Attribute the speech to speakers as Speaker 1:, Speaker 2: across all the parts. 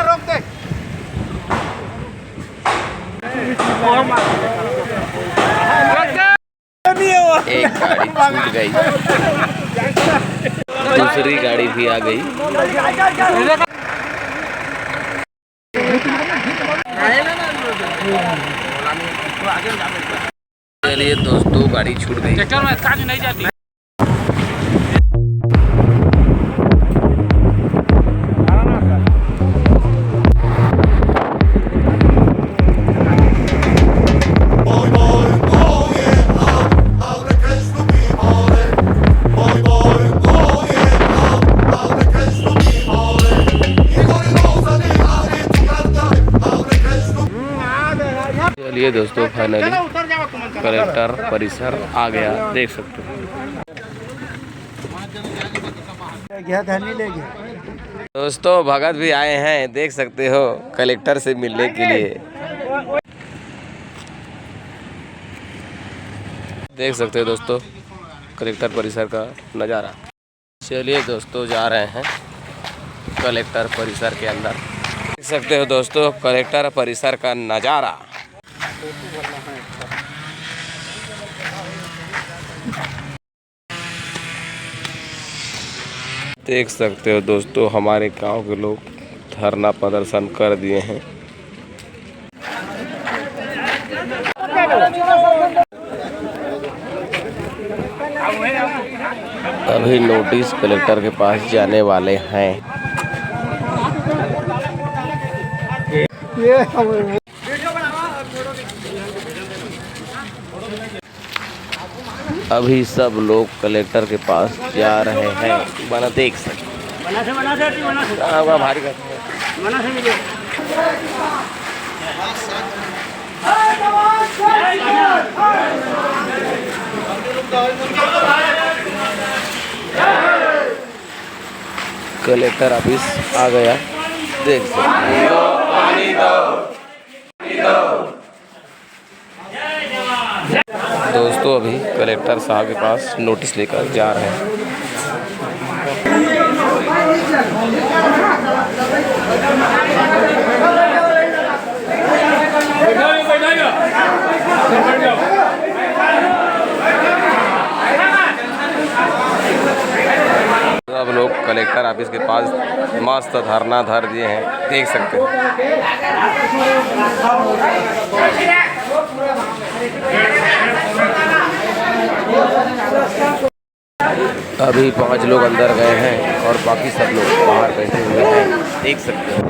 Speaker 1: रोक दे।
Speaker 2: एक गाड़ी छूट गई, दूसरी गाड़ी भी आ गई। चलिए दोस्तों, गाड़ी छूट गई। नहीं जाती। चलिए दोस्तों, फाइनली कलेक्टर परिसर आ गया, देख सकते हो। दोस्तों, भगत भी आए हैं, देख सकते हो, कलेक्टर से मिलने के लिए। देख सकते हो दोस्तों, कलेक्टर परिसर का नज़ारा। चलिए दोस्तों, जा रहे हैं कलेक्टर परिसर के अंदर। देख सकते हो दोस्तों, कलेक्टर परिसर का नज़ारा। देख सकते हो दोस्तों, हमारे गांव के लोग धरना प्रदर्शन कर दिए हैं। अभी नोटिस कलेक्टर के पास जाने वाले हैं। अभी सब लोग कलेक्टर के पास जा रहे हैं। बना देख सकते भारी का कलेक्टर ऑफिस आ गया, देख सकते हो। दोस्तों, अभी कलेक्टर साहब के पास नोटिस लेकर जा रहे हैं। सब लोग कलेक्टर ऑफिस के पास मस्त धरना धर दिए हैं, देख सकते हैं। अभी 5 लोग अंदर गए हैं और बाकी सब लोग बाहर बैठे हुए हैं, देख सकते हैं।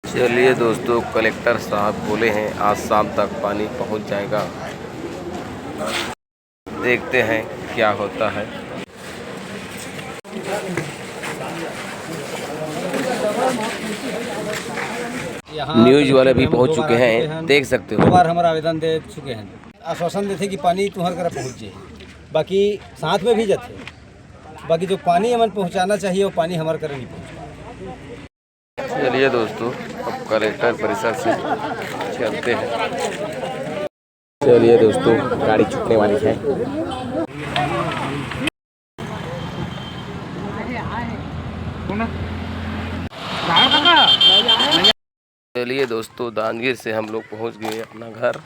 Speaker 2: चलिए दोस्तों, कलेक्टर साहब बोले हैं आज शाम तक पानी पहुंच जाएगा। देखते हैं क्या होता है। न्यूज वाले भी पहुंच चुके हैं, देख सकते हो।
Speaker 3: बार हमारा आवेदन दे चुके हैं, आश्वासन देते कि पानी तुम्हारे घर पहुंच जाए, बाकी साथ में भी जाते, बाकी जो पानी हमें पहुंचाना चाहिए वो पानी हमारे घर नहीं पहुंचा।
Speaker 2: चलिए दोस्तों, अब कलेक्टर परिसर से चलते हैं। चलिए दोस्तों, गाड़ी छूटने वाली है। चलिए दोस्तों, दानगीर से हम लोग पहुंच गए अपना घर।